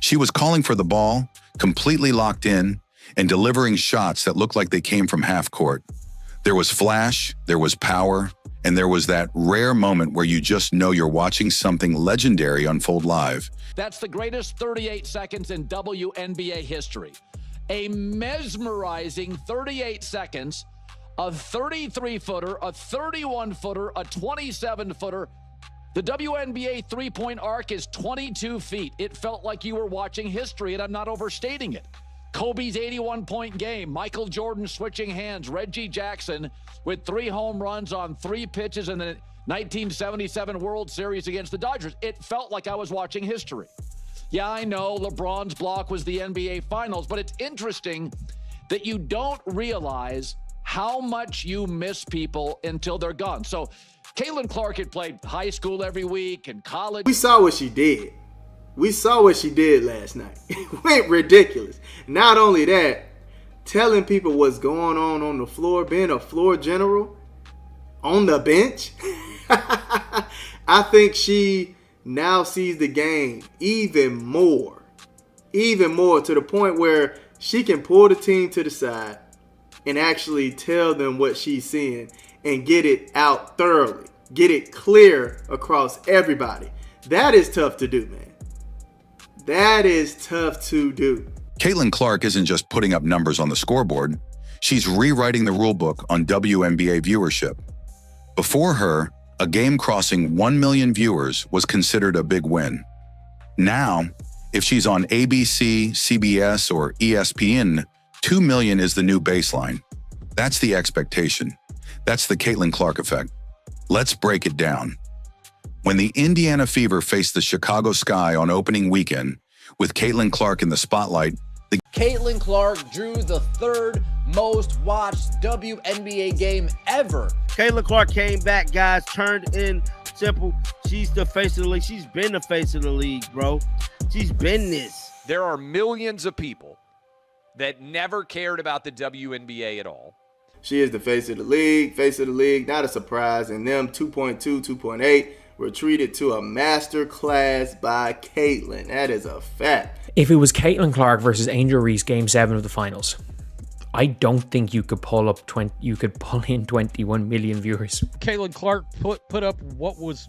She was calling for the ball, completely locked in, and delivering shots that looked like they came from half court. There was flash, there was power, and there was that rare moment where you just know you're watching something legendary unfold live. That's the greatest 38 seconds in WNBA history. A mesmerizing 38 seconds, a 33-footer, a 31-footer, a 27-footer. The WNBA three-point arc is 22 feet. It felt like you were watching history, and I'm not overstating it. Kobe's 81-point game, Michael Jordan switching hands, Reggie Jackson with 3 home runs on 3 pitches in the 1977 World Series against the Dodgers. It felt like I was watching history. Yeah, I know LeBron's block was the NBA Finals, but it's interesting that you don't realize how much you miss people until they're gone. So Caitlin Clark had played high school every week and college. We saw what she did. We saw what she did last night. It went ridiculous. Not only that, telling people what's going on the floor, being a floor general on the bench. I think she now sees the game even more to the point where she can pull the team to the side and actually tell them what she's seeing and get it out thoroughly, get it clear across everybody. That is tough to do, man. That is tough to do. Caitlin Clark isn't just putting up numbers on the scoreboard. She's rewriting the rulebook on WNBA viewership. Before her, a game crossing 1 million viewers was considered a big win. Now, if she's on ABC, CBS, or ESPN, 2 million is the new baseline. That's the expectation. That's the Caitlin Clark effect. Let's break it down. When the Indiana Fever faced the Chicago Sky on opening weekend, with Caitlin Clark in the spotlight, Caitlin Clark drew the 3rd most watched WNBA game ever. Caitlin Clark came back, guys, turned in simple. She's the face of the league. She's been the face of the league, bro. She's been this. There are millions of people that never cared about the WNBA at all. She is the face of the league, not a surprise. And them 2.2, 2.8 were treated to a master class by Caitlin. That is a fact. If it was Caitlin Clark versus Angel Reese Game 7 of the finals, I don't think you could pull in 21 million viewers. Caitlin Clark put up what was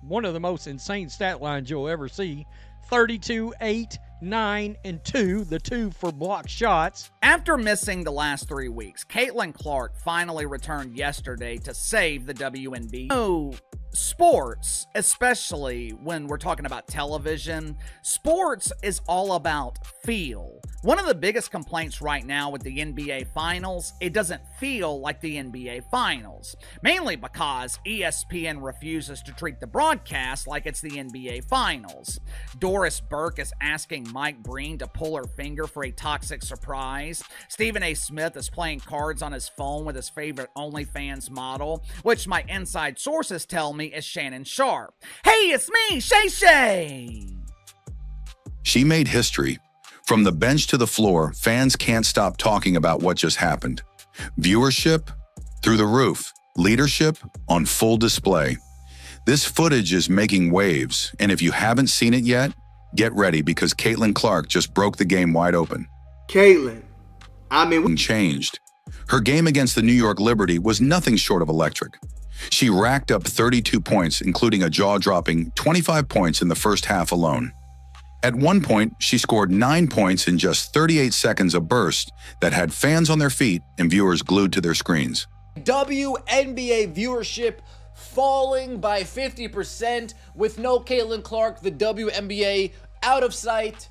one of the most insane stat lines you'll ever see. 32, 8, 9, and 2, the 2 for block shots. After missing the last 3 weeks, Caitlin Clark finally returned yesterday to save the WNBA. Oh, sports, especially when we're talking about television, sports is all about feel. One of the biggest complaints right now with the NBA Finals, it doesn't feel like the NBA Finals. Mainly because ESPN refuses to treat the broadcast like it's the NBA Finals. Doris Burke is asking Mike Breen to pull her finger for a toxic surprise. Stephen A. Smith is playing cards on his phone with his favorite OnlyFans model, which my inside sources tell me is Shannon Sharp. Hey, it's me, Shay Shay! she made history. From the bench to the floor, fans can't stop talking about what just happened. Viewership through the roof, leadership on full display. This footage is making waves, and if you haven't seen it yet, get ready because Caitlin Clark just broke the game wide open. Caitlin, changed. Her game against the New York Liberty was nothing short of electric. She racked up 32 points, including a jaw-dropping 25 points in the first half alone. At one point, she scored 9 points in just 38 seconds, a burst that had fans on their feet and viewers glued to their screens. WNBA viewership falling by 50% with no Caitlin Clark, the WNBA out of sight,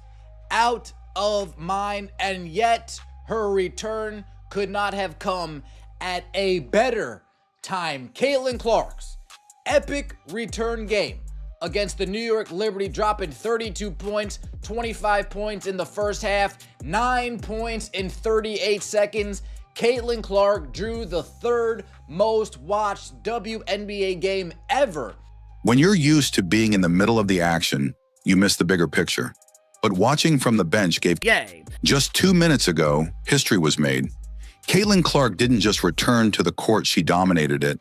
out of mind, and yet her return could not have come at a better time. Caitlin Clark's epic return game against the New York Liberty, dropping 32 points, 25 points in the first half, 9 points in 38 seconds. Caitlin Clark drew the third most watched WNBA game ever. When you're used to being in the middle of the action, you miss the bigger picture. But watching from the bench gave Yay. Just 2 minutes ago, history was made. Caitlin Clark didn't just return to the court, she dominated it.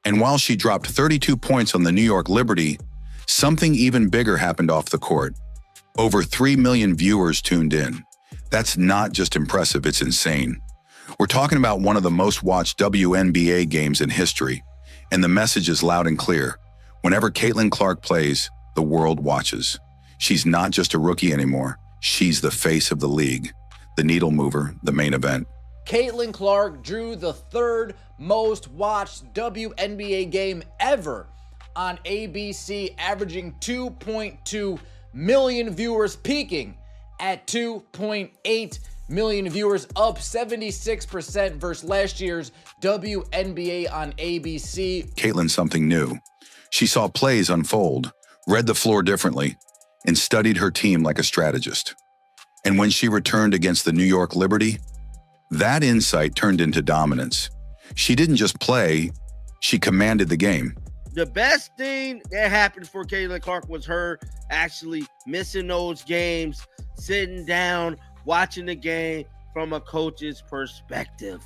And while she dropped 32 points on the New York Liberty, something even bigger happened off the court. Over 3 million viewers tuned in. That's not just impressive, it's insane. We're talking about one of the most watched WNBA games in history, and the message is loud and clear. Whenever Caitlin Clark plays, the world watches. She's not just a rookie anymore. She's the face of the league, the needle mover, the main event. Caitlin Clark drew the third most watched WNBA game ever on ABC, averaging 2.2 million viewers, peaking at 2.8 million viewers, up 76% versus last year's WNBA on ABC. Caitlin's something new. She saw plays unfold, read the floor differently, and studied her team like a strategist. And when she returned against the New York Liberty, that insight turned into dominance. She didn't just play, she commanded the game. The best thing that happened for Caitlin Clark was her actually missing those games, sitting down, watching the game from a coach's perspective.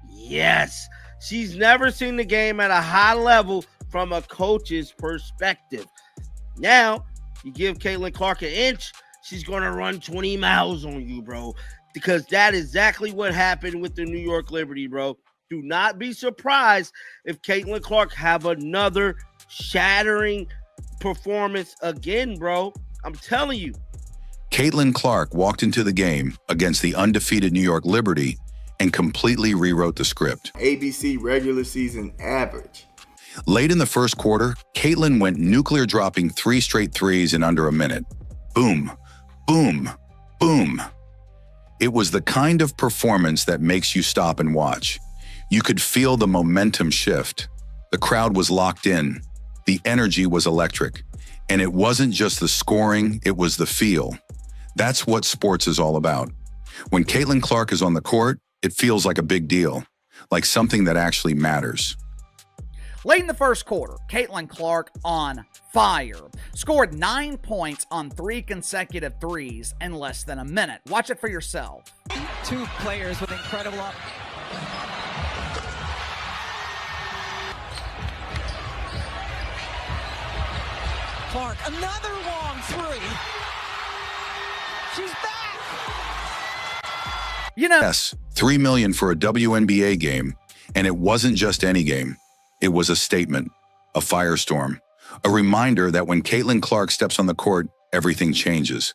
Yes, she's never seen the game at a high level from a coach's perspective. Now, you give Caitlin Clark an inch, she's going to run 20 miles on you, bro, because that is exactly what happened with the New York Liberty, bro. Do not be surprised if Caitlin Clark have another shattering performance again, bro. I'm telling you. Caitlin Clark walked into the game against the undefeated New York Liberty and completely rewrote the script. ABC regular season average. Late in the first quarter, Caitlin went nuclear, dropping 3 straight threes in under a minute. Boom, boom, boom. It was the kind of performance that makes you stop and watch. You could feel the momentum shift. The crowd was locked in. The energy was electric. And it wasn't just the scoring, it was the feel. That's what sports is all about. When Caitlin Clark is on the court, it feels like a big deal, like something that actually matters. Late in the first quarter, Caitlin Clark on fire. Scored 9 points on 3 consecutive threes in less than a minute. Watch it for yourself. 2 players with incredible Clark, another long 3. She's back. You know, Yes, $3 million for a WNBA game, and it wasn't just any game. It was a statement, a firestorm, a reminder that when Caitlin Clark steps on the court, everything changes.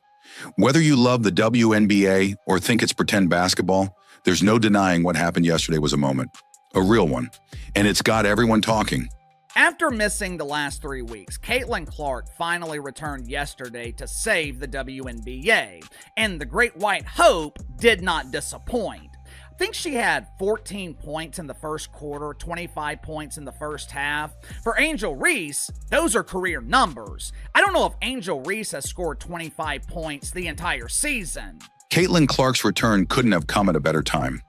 Whether you love the WNBA or think it's pretend basketball, there's no denying what happened yesterday was a moment, a real one, and it's got everyone talking. after missing the last 3 weeks, Caitlin Clark finally returned yesterday to save the WNBA, and the Great White Hope did not disappoint. I think she had 14 points in the first quarter, 25 points in the first half. For Angel Reese, those are career numbers. I don't know if Angel Reese has scored 25 points the entire season. Caitlin Clark's return couldn't have come at a better time.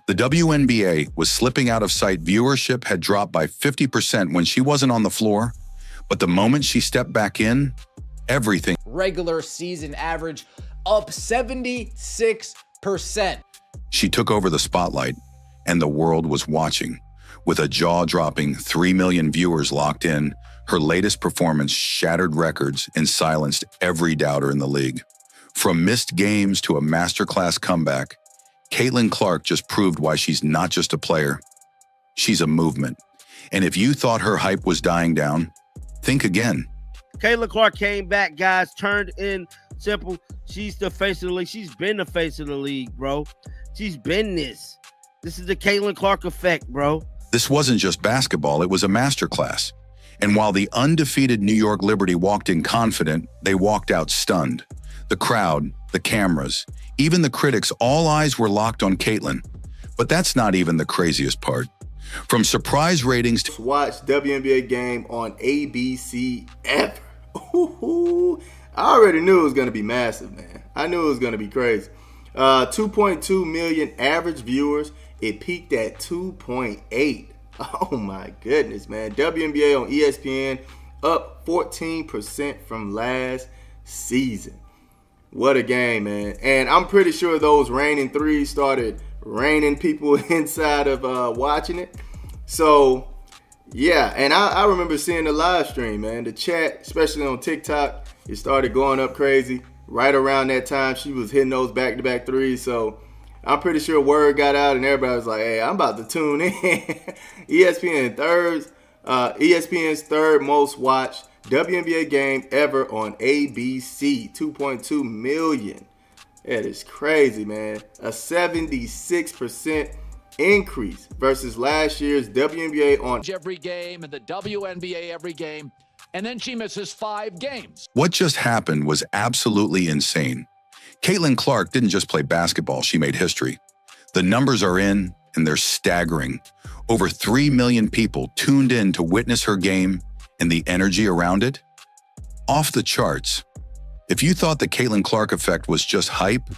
The WNBA was slipping out of sight. Viewership had dropped by 50% when she wasn't on the floor, but the moment she stepped back in, everything. Regular season average up 76%. She took over the spotlight, and the world was watching. With a jaw-dropping 3 million viewers locked in, her latest performance shattered records and silenced every doubter in the league. From missed games to a masterclass comeback, Caitlin Clark just proved why she's not just a player. She's a movement. And if you thought her hype was dying down, think again. Caitlin Clark came back, guys, turned in simple. She's the face of the league. She's been the face of the league, bro. She's been this. This is the Caitlin Clark effect, bro. This wasn't just basketball, it was a masterclass. And while the undefeated New York Liberty walked in confident, they walked out stunned. The crowd, the cameras, even the critics, all eyes were locked on Caitlin. But that's not even the craziest part. From surprise ratings to watch WNBA game on ABC ever. Ooh, I already knew it was going to be massive, man. I knew it was going to be crazy. 2.2 million average viewers. It peaked at 2.8. Oh my goodness, man. WNBA on ESPN up 14% from last season. What a game, man. And I'm pretty sure those raining threes started raining people inside of watching it. So, yeah. And I remember seeing the live stream, man. The chat, especially on TikTok, it started going up crazy. right around that time, she was hitting those back-to-back threes. So I'm pretty sure word got out and everybody was like, hey, I'm about to tune in. ESPN's third most watched WNBA game ever on ABC, 2.2 million. That is crazy, man. A 76% increase versus last year's WNBA on every game and the WNBA every game, and then she misses 5 games. What just happened was absolutely insane. Caitlin Clark didn't just play basketball, she made history. The numbers are in, and they're staggering. Over 3 million people tuned in to witness her game and the energy around it. Off the charts. If you thought the Caitlin Clark effect was just hype,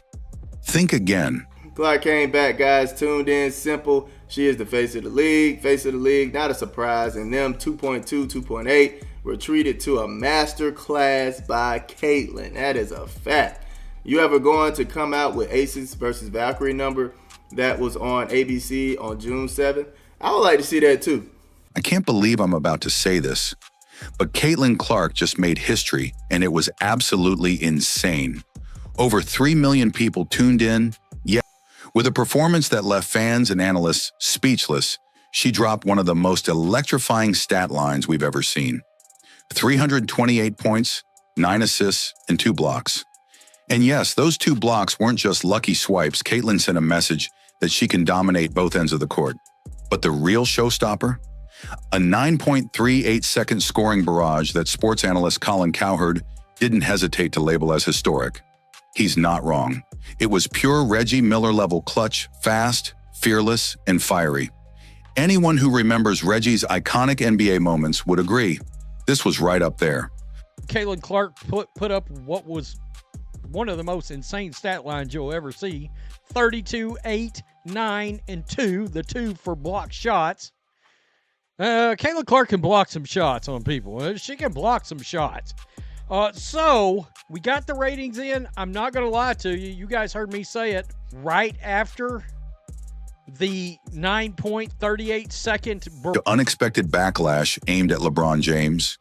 think again. Clark came back, guys, tuned in, simple. She is the face of the league, not a surprise. And them 2.2, 2.8 were treated to a master class by Caitlin. That is a fact. You ever going to come out with Aces versus Valkyrie number that was on ABC on June 7th? I would like to see that too. I can't believe I'm about to say this, but Caitlin Clark just made history, and it was absolutely insane. Over 3 million people tuned in, yet with a performance that left fans and analysts speechless, she dropped one of the most electrifying stat lines we've ever seen. 328 points, 9 assists, and 2 blocks. And yes, those 2 blocks weren't just lucky swipes. Caitlin sent a message that she can dominate both ends of the court. But the real showstopper? A 9.38-second scoring barrage that sports analyst Colin Cowherd didn't hesitate to label as historic. He's not wrong. It was pure Reggie Miller-level clutch, fast, fearless, and fiery. Anyone who remembers Reggie's iconic NBA moments would agree. This was right up there. Caitlin Clark put up what was one of the most insane stat lines you'll ever see. 32, 8, 9, and 2, the 2 for block shots. Caitlin Clark can block some shots on people. She can block some shots. So we got the ratings in. I'm not going to lie to you. You guys heard me say it right after the 9.38-second. The unexpected backlash aimed at LeBron James.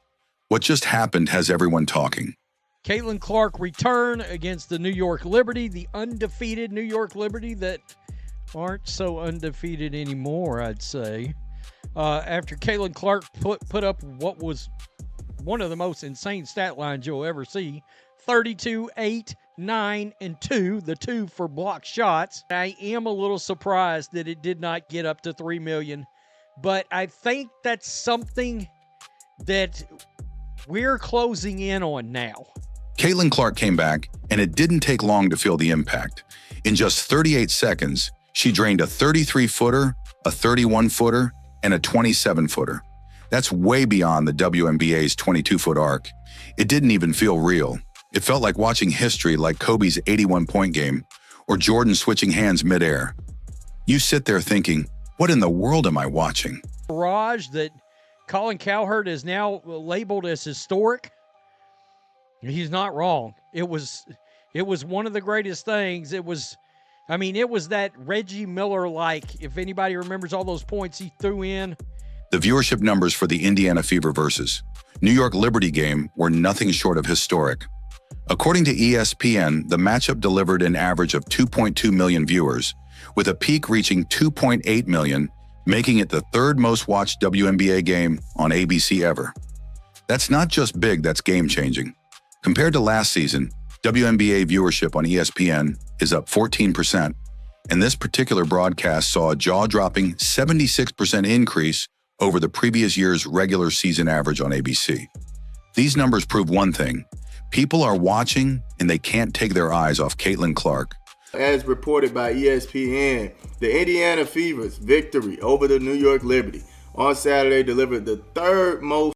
What just happened has everyone talking. Caitlin Clark return against the New York Liberty, the undefeated New York Liberty that aren't so undefeated anymore, I'd say. After Caitlin Clark put up what was one of the most insane stat lines you'll ever see. 32, 8, 9, and 2, the 2 for block shots. I am a little surprised that it did not get up to 3 million, but I think that's something that we're closing in on now. Caitlin Clark came back, and it didn't take long to feel the impact. In just 38 seconds, she drained a 33-footer, a 31-footer, and a 27-footer. That's way beyond the WNBA's 22-foot arc. It didn't even feel real. It felt like watching history, like Kobe's 81-point game or Jordan switching hands midair. You sit there thinking, what in the world am I watching? Barrage that Colin Cowherd is now labeled as historic. He's not wrong. It was one of the greatest things. It was that Reggie Miller-like, if anybody remembers all those points he threw in. The viewership numbers for the Indiana Fever versus New York Liberty game were nothing short of historic. According to ESPN, the matchup delivered an average of 2.2 million viewers, with a peak reaching 2.8 million, making it the third most watched WNBA game on ABC ever. That's not just big, that's game-changing. Compared to last season, WNBA viewership on ESPN is up 14%, and this particular broadcast saw a jaw-dropping 76% increase over the previous year's regular season average on ABC. These numbers prove one thing: people are watching and they can't take their eyes off Caitlin Clark. As reported by ESPN, the Indiana Fever's victory over the New York Liberty on Saturday delivered the third most